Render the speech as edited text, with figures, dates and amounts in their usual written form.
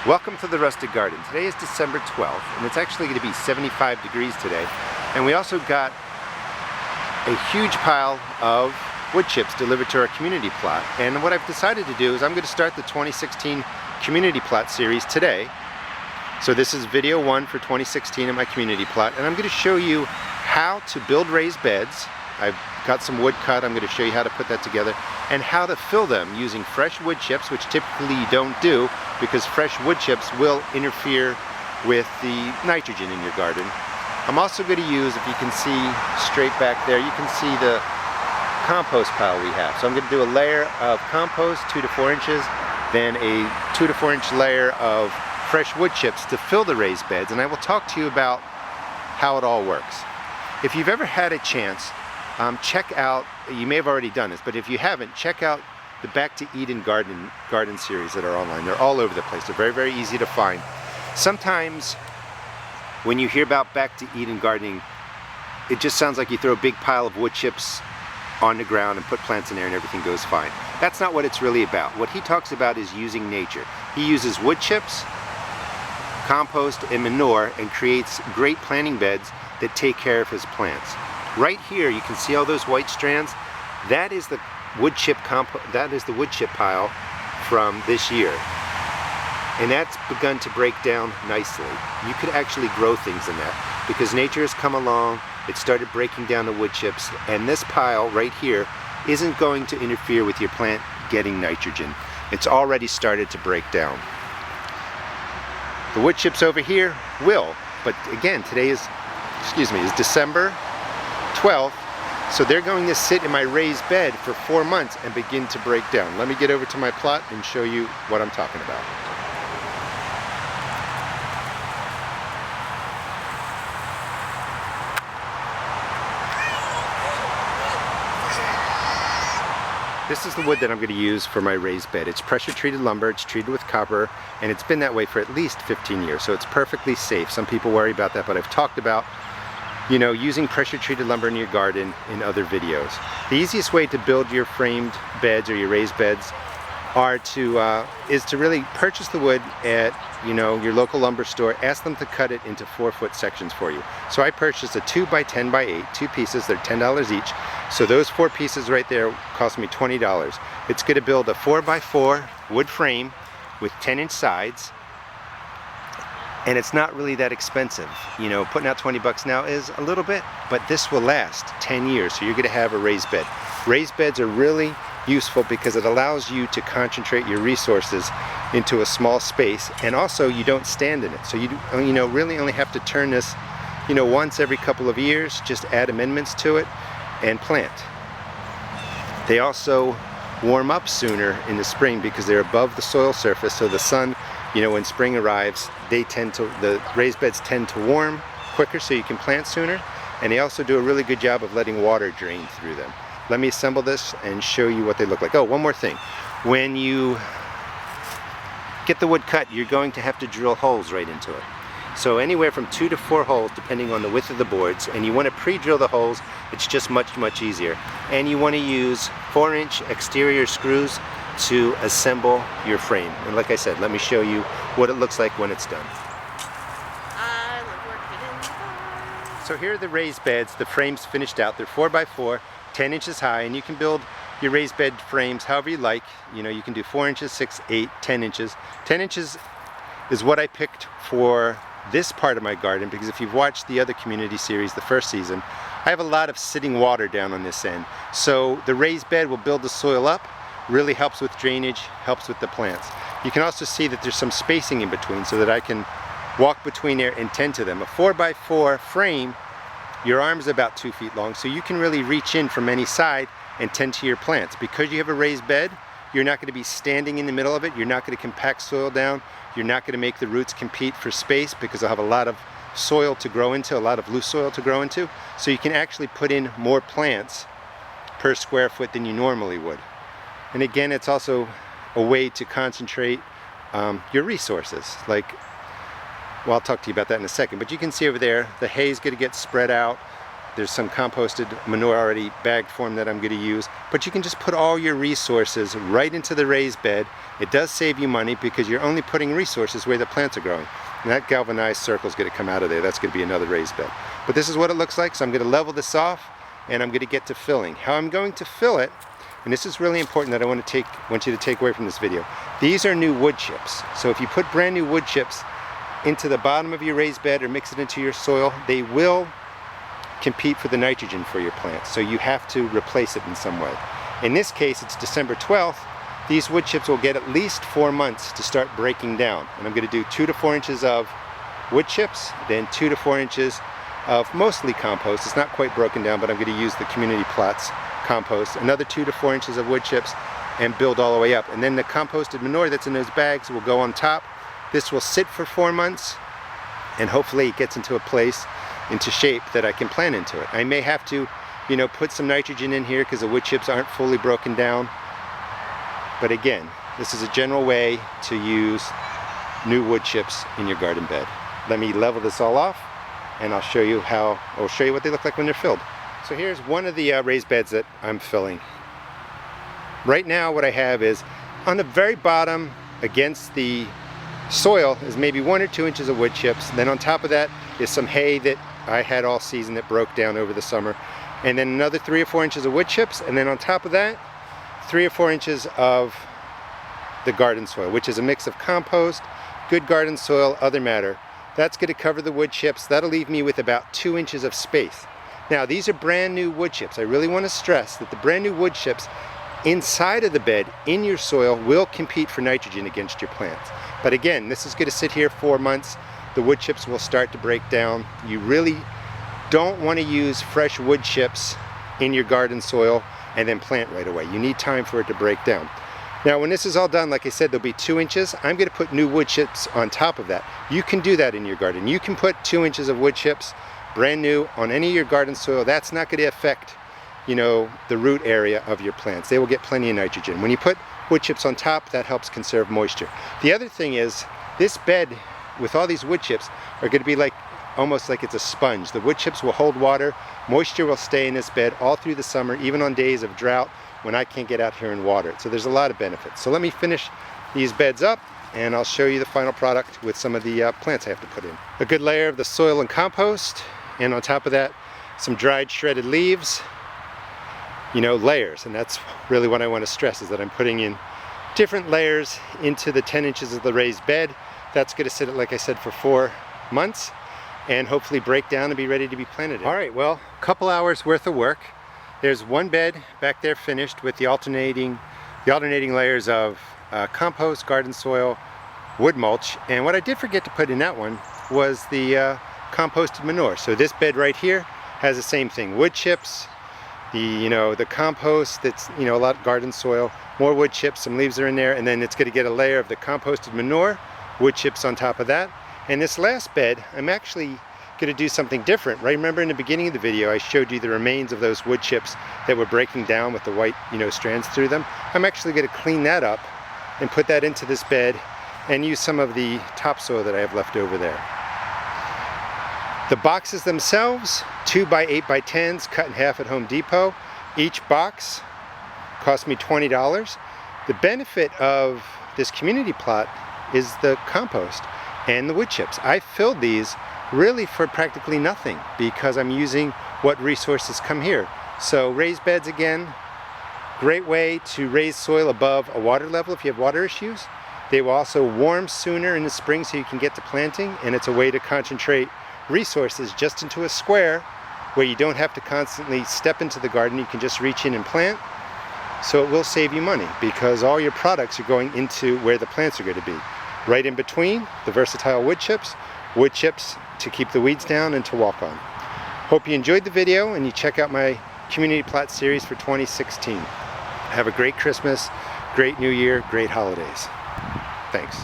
Welcome to the Rustic Garden. Today is December 12th, and it's actually going to be 75 degrees today. And we also got a huge pile of wood chips delivered to our community plot. And what I've decided to do is I'm going to start the 2016 community plot series today. So this is video 1 for 2016 in my community plot, and I'm going to show you how to build raised beds. I've got some wood cut. I'm going to show you how to put that together and how to fill them using fresh wood chips, which typically you don't do because fresh wood chips will interfere with the nitrogen in your garden. I'm also going to use, if you can see straight back there, you can see the compost pile we have. So I'm going to do a layer of compost, 2 to 4 inches, then a 2 to 4 inch layer of fresh wood chips to fill the raised beds, and I will talk to you about how it all works. If you've ever had a chance, check out, you may have already done this, but if you haven't, check out the Back to Eden garden series that are online. They're all over the place. They're very, very easy to find. Sometimes when you hear about Back to Eden gardening, it just sounds like you throw a big pile of wood chips on the ground and put plants in there and everything goes fine. That's not what it's really about. What he talks about is using nature. He uses wood chips, compost, and manure and creates great planting beds that take care of his plants. Right here you can see all those white strands. That is the wood chip pile from this year. And that's begun to break down nicely. You could actually grow things in that because nature has come along, it started breaking down the wood chips, and this pile right here isn't going to interfere with your plant getting nitrogen. It's already started to break down. The wood chips over here will, but again, today is December 12th, so they're going to sit in my raised bed for 4 months and begin to break down. Let me get over to my plot and show you what I'm talking about. This is the wood that I'm going to use for my raised bed. It's pressure treated lumber, it's treated with copper, and it's been that way for at least 15 years, so it's perfectly safe. Some people worry about that, but I've talked about, you know, using pressure treated lumber in your garden in other videos. The easiest way to build your framed beds or your raised beds is to really purchase the wood at, you know, your local lumber store. Ask them to cut it into 4-foot sections for you. So I purchased a 2 by 10 by 8, 2 pieces. They're $10 each. So those 4 pieces right there cost me $20. It's going to build a 4 by 4 wood frame with 10-inch sides, and it's not really that expensive. You know, putting out 20 bucks now is a little bit, but this will last 10 years. So you're going to have a raised bed. Raised beds are really useful because it allows you to concentrate your resources into a small space, and also you don't stand in it. So you really only have to turn this, once every couple of years. Just add amendments to it and plant. They also warm up sooner in the spring because they're above the soil surface, so the sun, when spring arrives, the raised beds tend to warm quicker so you can plant sooner, and they also do a really good job of letting water drain through them. Let me assemble this and show you what they look like. Oh, one more thing. When you get the wood cut, you're going to have to drill holes right into it. So anywhere from 2 to 4 holes depending on the width of the boards, and you want to pre-drill the holes. It's just much easier. And you want to use 4-inch exterior screws to assemble your frame. And like I said, let me show you what it looks like when it's done. So here are the raised beds. The frame's finished out. They're 4 by 4, 10 inches high, and you can build your raised bed frames however you like. You can do 4 inches, 6, 8, 10 inches. 10 inches is what I picked for this part of my garden because if you've watched the other community series, the first season, I have a lot of sitting water down on this end. So the raised bed will build the soil up, really helps with drainage, helps with the plants. You can also see that there's some spacing in between so that I can walk between there and tend to them. A 4 by 4 frame, your arm's about 2 feet long, so you can really reach in from any side and tend to your plants. Because you have a raised bed, you're not going to be standing in the middle of it, you're not going to compact soil down, you're not going to make the roots compete for space because they'll have a lot of soil to grow into, a lot of loose soil to grow into, so you can actually put in more plants per square foot than you normally would. And again, it's also a way to concentrate your resources. Well, I'll talk to you about that in a second, but you can see over there the hay is going to get spread out. There's some composted manure already bagged form that I'm going to use, but you can just put all your resources right into the raised bed. It does save you money because you're only putting resources where the plants are growing. And that galvanized circle is going to come out of there. That's going to be another raised bed. But this is what it looks like, so I'm going to level this off and I'm going to get to filling. How I'm going to fill it, and this is really important that I want you to take away from this video. These are new wood chips. So if you put brand new wood chips into the bottom of your raised bed or mix it into your soil, they will compete for the nitrogen for your plants. So you have to replace it in some way. In this case, it's December 12th. These wood chips will get at least 4 months to start breaking down. And I'm going to do 2 to 4 inches of wood chips, then 2 to 4 inches of mostly compost. It's not quite broken down, but I'm going to use the community plots compost. Another 2 to 4 inches of wood chips and build all the way up. And then the composted manure that's in those bags will go on top. This will sit for 4 months and hopefully it gets into a place, into shape that I can plant into it. I may have to, put some nitrogen in here because the wood chips aren't fully broken down. But again, this is a general way to use new wood chips in your garden bed. Let me level this all off and I'll show you what they look like when they're filled. So here's one of the raised beds that I'm filling. Right now what I have is on the very bottom against the soil is maybe 1 or 2 inches of wood chips. And then on top of that is some hay that I had all season that broke down over the summer. And then another 3 or 4 inches of wood chips. And then on top of that, 3 or 4 inches of the garden soil, which is a mix of compost, good garden soil, other matter. That's going to cover the wood chips. That'll leave me with about 2 inches of space. Now these are brand new wood chips. I really want to stress that the brand new wood chips inside of the bed in your soil will compete for nitrogen against your plants. But again, this is going to sit here 4 months. The wood chips will start to break down. You really don't want to use fresh wood chips in your garden soil and then plant right away. You need time for it to break down. Now when this is all done, like I said, there'll be 2 inches. I'm going to put new wood chips on top of that. You can do that in your garden. You can put 2 inches of wood chips brand new on any of your garden soil. That's not going to affect the root area of your plants. They will get plenty of nitrogen. When you put wood chips on top, that helps conserve moisture. The other thing is, this bed with all these wood chips are going to be almost like it's a sponge. The wood chips will hold water. Moisture will stay in this bed all through the summer, even on days of drought when I can't get out here and water it. So there's a lot of benefits. So let me finish these beds up and I'll show you the final product with some of the plants I have to put in. A good layer of the soil and compost, and on top of that, some dried shredded leaves. Layers, and that's really what I want to stress, is that I'm putting in different layers into the 10 inches of the raised bed. That's going to sit, like I said, for 4 months and hopefully break down and be ready to be planted in. All right, well, a couple hours worth of work. There's one bed back there finished with the alternating layers of compost, garden soil, wood mulch, and what I did forget to put in that one was the composted manure. So this bed right here has the same thing: wood chips, the compost that's a lot of garden soil, more wood chips, some leaves are in there, and then it's going to get a layer of the composted manure, wood chips on top of that. And this last bed, I'm actually going to do something different. Right, remember in the beginning of the video I showed you the remains of those wood chips that were breaking down with the white strands through them. I'm actually going to clean that up and put that into this bed and use some of the topsoil that I have left over there. The boxes themselves, 2 by 8 by 10s, cut in half at Home Depot. Each box cost me $20. The benefit of this community plot is the compost and the wood chips. I filled these really for practically nothing because I'm using what resources come here. So raised beds, again, great way to raise soil above a water level if you have water issues. They will also warm sooner in the spring so you can get to planting, and it's a way to concentrate resources just into a square where you don't have to constantly step into the garden. You can just reach in and plant. So it will save you money because all your products are going into where the plants are going to be. Right in between, the versatile wood chips to keep the weeds down and to walk on. Hope you enjoyed the video and you check out my community plot series for 2016. Have a great Christmas, great New Year, great holidays. Thanks.